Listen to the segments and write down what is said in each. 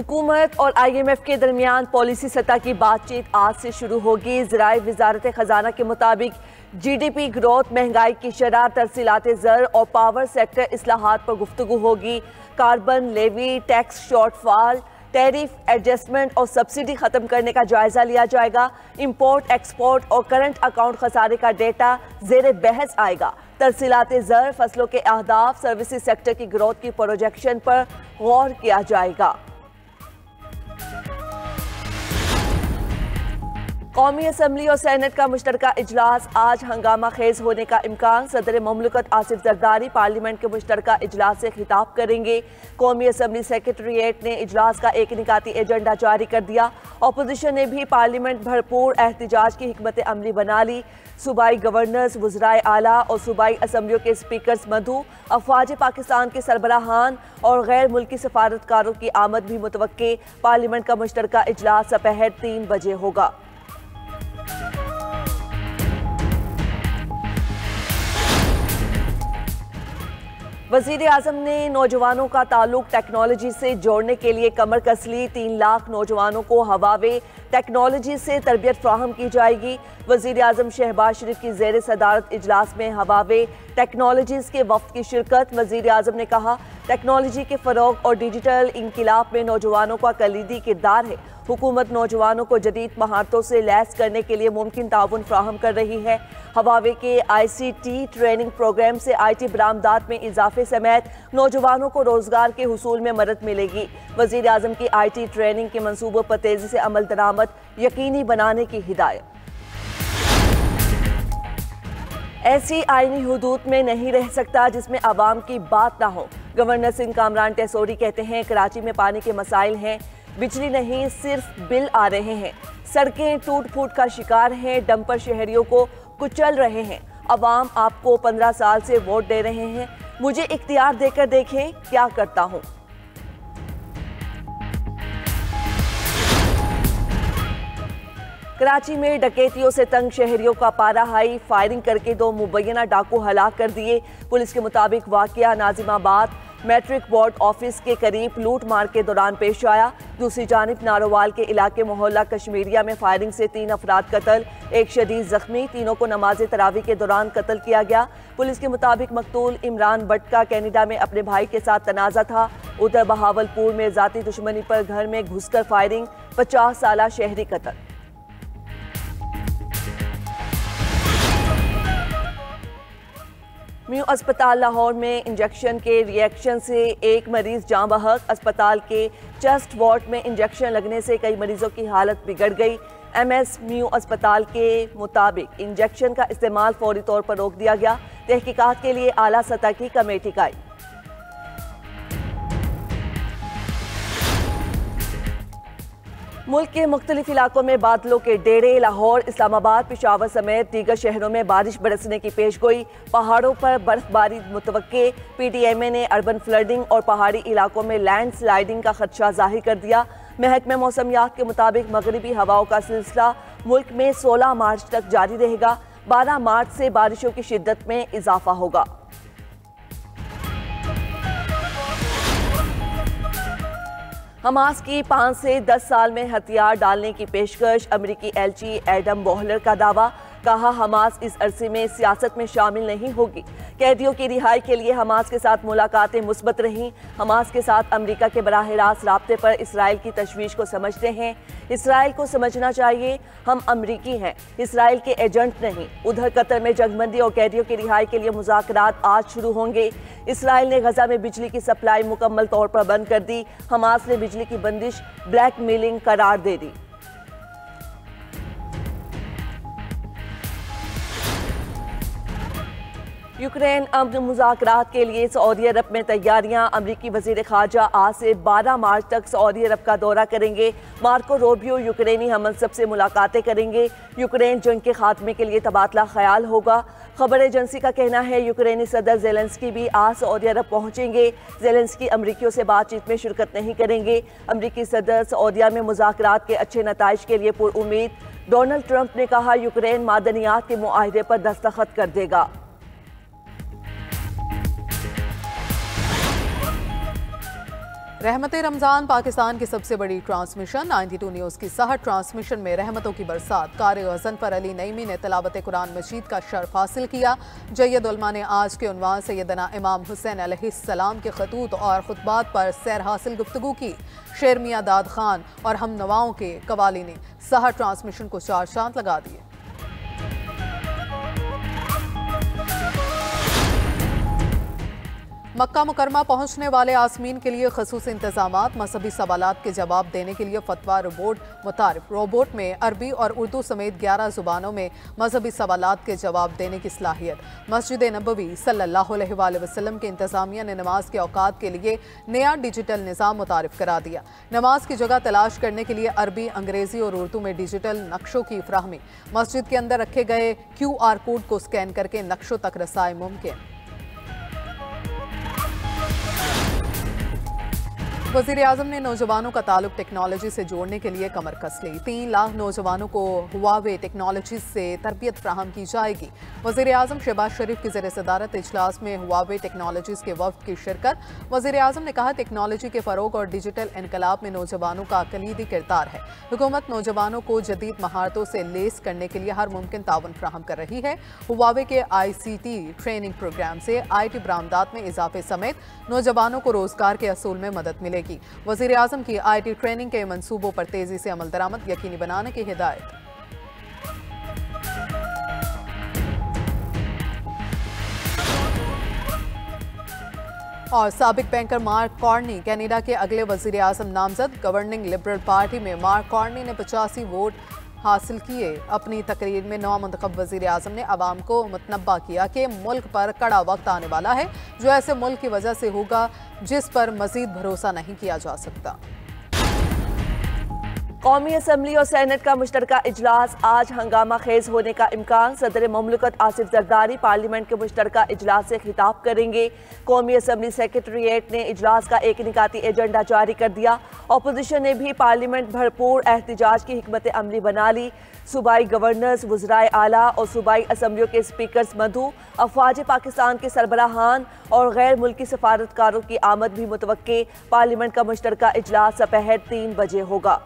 हुकूमत और IMF के दरमियान पॉलिसी सतह की बातचीत आज से शुरू होगी। ज़राए वजारत खजाना के मुताबिक GDP ग्रोथ, महंगाई की शरह, तरसीलात ज़र और पावर सेक्टर इस्लाहात पर गुफ्तगू होगी। Carbon levy, tax shortfall, tariff adjustment और सब्सिडी ख़त्म करने का जायज़ा लिया जाएगा। इंपोर्ट, एक्सपोर्ट और करंट अकाउंट खसारे का डेटा ज़ेर बहस आएगा। तरसीलात ज़र, फसलों के अहदाफ, सर्विसेज सेक्टर की ग्रोथ की प्रोजेक्शन पर गौर किया जाएगा। कौमी असम्बली और सेनेट का मुश्तरका इजलास आज हंगामा खेज होने का इम्कान। सदर मुमलिकत आसिफ जरदारी पार्लियामेंट के मुश्तरका इजलास से खिताब करेंगे। कौमी असम्बली सेक्रेटरीट ने इजलास का एक निकाती एजेंडा जारी कर दिया। अपोजिशन ने भी पार्लियामेंट भरपूर एहतजाज की हिकमत अमली बना ली। सूबाई गवर्नर्स, वज़राए आला और सूबाई असम्बलियों के स्पीकर्स मधु, अफवाज पाकिस्तान के सरबराहान और गैर मुल्की सफारतकारों की आमद भी मुतवक्के। पार्लियामेंट का मुश्तरका इजलास दोपहर 3 बजे होगा। वज़ीर आज़म ने नौजवानों का ताल्लुक टेक्नोलॉजी से जोड़ने के लिए कमर कस ली। 3 लाख नौजवानों को हवावे टेक्नोलॉजी से तरबियत फ्राहम की जाएगी। वज़ीर आज़म शहबाज शरीफ की ज़ेर सदारत इजलास में हवावे टेक्नोलॉजीज़ के वफ़द की शिरकत। वज़ीर आज़म ने कहा, टेक्नोलॉजी के फ़रोग़ और डिजिटल इनकिलाब में नौजवानों का कलीदी किरदार है। हुकूमत नौजवानों को जदीद महारतों से लैस करने के लिए मुमकिन ताउन फ्राहम कर रही है। हवावे के ICT ट्रेनिंग प्रोग्राम से IT बरामदात में इजाफे समेत नौजवानों को रोजगार के हुसूल में मदद मिलेगी। वज़ीर आज़म की IT ट्रेनिंग के मंसूबों पर तेजी से अमल दरामद यकीनी बनाने की हिदायत। ऐसी आईनी हुदूद में नहीं रह सकता जिसमें आवाम की बात ना हो। गवर्नर सिंध कामरान टेसोरी कहते हैं, कराची में पानी के मसाइल हैं, बिजली नहीं सिर्फ बिल आ रहे हैं। सड़कें टूट फूट का शिकार हैं, डंपर शहरियों को कुचल रहे हैं। अवाम आपको 15 साल से वोट दे रहे हैं, मुझे इख्तियार देकर देखें क्या करता हूं। कराची में डकैतियों से तंग शहरियों का पारा हाई, फायरिंग करके 2 मुबैना डाकू हलाक कर दिए। पुलिस के मुताबिक वाकया नाजिमाबाद मैट्रिक बोर्ड ऑफिस के करीब लूट मार के दौरान पेश आया। दूसरी जानिब नारोवाल के इलाके मोहल्ला कश्मीरिया में फायरिंग से 3 अफराद कत्ल, 1 शदीद जख्मी। तीनों को नमाज तरावी के दौरान कत्ल किया गया। पुलिस के मुताबिक मकतूल इमरान भट्ट का कैनेडा में अपने भाई के साथ तनाज़ा था। उधर बहावलपुर में जाती दुश्मनी पर घर में घुसकर फायरिंग, 50 साला शहरी कत्ल। म्यू अस्पताल लाहौर में इंजेक्शन के रिएक्शन से 1 मरीज जाँ बहक। अस्पताल के चेस्ट वार्ड में इंजेक्शन लगने से कई मरीजों की हालत बिगड़ गई। MS म्यू अस्पताल के मुताबिक इंजेक्शन का इस्तेमाल फौरी तौर पर रोक दिया गया। तहकीकात के लिए आला सतह की कमेटी कायम। मुल्क के मुख्तलिफ इलाकों में बादलों के डेरे। लाहौर, इस्लामाबाद, पेशावर समेत दीगर शहरों में बारिश बरसने की पेशगोई। पहाड़ों पर बर्फबारी मुतवक्के। PTMA ने अर्बन फ्लडिंग और पहाड़ी इलाकों में लैंड स्लाइडिंग का खदशा जाहिर कर दिया। महकमे मौसमियात के मुताबिक मगरबी हवाओं का सिलसिला मुल्क में 16 मार्च तक जारी रहेगा। 12 मार्च से बारिशों की शिद्दत में इजाफा होगा। हमास की 5 से 10 साल में हथियार डालने की पेशकश। अमरीकी एलची एडम बोहलर का दावा। कहा, हमास इस अरसे में सियासत में शामिल नहीं होगी। कैदियों की रिहाई के लिए हमास के साथ मुलाकातें मुस्बत रहीं। हमास के साथ अमरीका के बराह रास्त राब्ते पर इसराइल की तशवीश को समझते हैं। इसराइल को समझना चाहिए हम अमरीकी हैं, इसराइल के एजेंट नहीं। उधर कतर में जंगबंदी और कैदियों की रिहाई के लिए मुज़ाकरात आज शुरू होंगे। इसराइल ने गजा में बिजली की सप्लाई मुकम्मल तौर पर बंद कर दी। हमास ने बिजली की बंदिश ब्लैकमेलिंग करार दे दी। यूक्रेन अमन मुज़ाकरात के लिए सऊदी अरब में तैयारियां। अमरीकी वज़ीर ख़ारजा आज से 12 मार्च तक सऊदी अरब का दौरा करेंगे। मार्को रूबियो यूक्रेनी हममनसब से मुलाकातें करेंगे। यूक्रेन जंग के खात्मे के लिए तबादला ख्याल होगा। खबर एजेंसी का कहना है यूक्रेनी सदर ज़ेलेंस्की भी आज सऊदी अरब पहुंचेंगे। ज़ेलेंस्की अमरीकियों से बातचीत में शिरकत नहीं करेंगे। अमरीकी सदर सऊदीया में मुज़ाकरात के अच्छे नताइज के लिए पुरउम्मीद। डोनाल्ड ट्रंप ने कहा, यूक्रेन मादनियात के मुआहदे पर दस्तखत कर देगा। रहमत रमज़ान पाकिस्तान की सबसे बड़ी ट्रांसमिशन 92 न्यूज़ की सहट ट्रांसमिशन में रहमतों की बरसात। कारी गज़नफर अली नईमी ने तिलावत कुरान मजीद का शर्फ हासिल किया। जय्यद उलमा ने आज के उन्वान सैयदना इमाम हुसैन अलैहिस्सलाम के खतूत और खुतबात पर सैर हासिल गुफ्तगू की। शेर मियां दाद खान और हम नवाओं के कवाली ने सहट ट्रांसमिशन को चार चांद लगा दिए। मक्का मुकरमा पहुंचने वाले आसमीन के लिए खसूस इंतजामात। मजहबी सवालात के जवाब देने के लिए फतवा रोबोट मुतारिफ। रोबोट में अरबी और उर्दू समेत 11 जुबानों में मजहबी सवालात के जवाब देने की सलाहियत। मस्जिद नबवी सल्लल्लाहु अलैहि वसल्लम के इंतजामिया ने नमाज के औकात के लिए नया डिजिटल निज़ाम मुतारिफ करा दिया। नमाज की जगह तलाश करने के लिए अरबी, अंग्रेजी और उर्दू में डिजिटल नक्शों की फ्राहमी। मस्जिद के अंदर रखे गए QR कोड को स्कैन करके नक्शों तक रसाई मुमकिन। वज़ीर-ए-आज़म ने नौजवानों का ताल्लुक टेक्नोलॉजी से जोड़ने के लिए कमर कस ली। 3 लाख नौजवानों को हुआवे टेक्नोलॉजी से तरबियत फ्राहम की जाएगी। वज़ीर-ए-आज़म शहबाज शरीफ की ज़ेर सदारत इजलास में हुआवे टेक्नोलॉजीज़ के वफ़द की शिरकत। वज़ीर-ए-आज़म ने कहा, टेक्नोलॉजी के फ़रोग और डिजिटल इनकलाब में नौजवानों का कलीदी किरदार है। हुकूमत नौजवानों को जदीद महारतों से लेस करने के लिए हर मुमकिन ताउन फ्राहम कर रही है। हुआवे के ICT ट्रेनिंग प्रोग्राम से IT बरामदात में इजाफे समेत नौजवानों को रोजगार के असूल में मदद मिलेगी। वज़ीर आज़म की IT ट्रेनिंग के मंसूबों पर तेजी से अमल दरामद यकीनी बनाने की हिदायत। और साबिक बैंकर मार्क कार्नी कनाडा के अगले वज़ीर आज़म नामजद। गवर्निंग लिबरल पार्टी में मार्क कार्नी ने 85 वोट हासिल किए। अपनी तकरीर में नौमुंतखब वज़ीर आज़म ने अवाम को मुतनब्बा किया कि मुल्क पर कड़ा वक्त आने वाला है जो ऐसे मुल्क की वजह से होगा जिस पर मजीद भरोसा नहीं किया जा सकता। कौमी असम्बली और सेनेट का मुश्तरका इजलास आज हंगामा खेज होने का इम्कान। सदर मुमलिकत आसिफ जरदारी पार्लियामेंट के मुश्तरका इजलास से खिताब करेंगे। कौमी असम्बली सेक्रेटरीट ने इजलास का एक निकाती एजेंडा जारी कर दिया। अपोजिशन ने भी पार्लियामेंट भरपूर एहतजाज की हिकमत अमली बना ली। सूबाई गवर्नर्स, वज़राए आला और सूबाई असम्बलियों के स्पीकर्स मधु, अफवाज पाकिस्तान के सरबराहान और गैर मुल्की सफारतकारों की आमद भी मुतवक्के। पार्लियामेंट का मुश्तरका इजलास दोपहर 3 बजे होगा।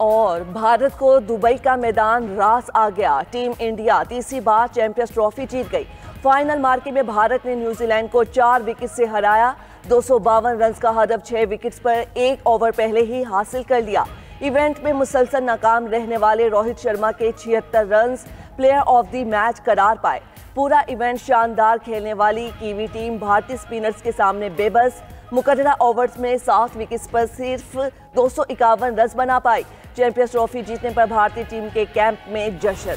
और भारत को दुबई का मैदान रास आ गया। टीम इंडिया तीसरी बार चैंपियंस ट्रॉफी जीत गई। फाइनल मार्के में भारत ने न्यूजीलैंड को 4 विकेट से हराया। 252 रन का हदफ 6 विकेट्स पर 1 ओवर पहले ही हासिल कर लिया। इवेंट में मुसलसल नाकाम रहने वाले रोहित शर्मा के 76 run player of the match करार पाए। पूरा इवेंट शानदार खेलने वाली कीवी टीम भारतीय स्पिनर्स के सामने बेबस। मुकर्ररा ओवर्स में 7 विकेट्स पर सिर्फ 251 रन बना पाई। चैंपियंस ट्रॉफी जीतने पर भारतीय टीम के कैंप में जश्न।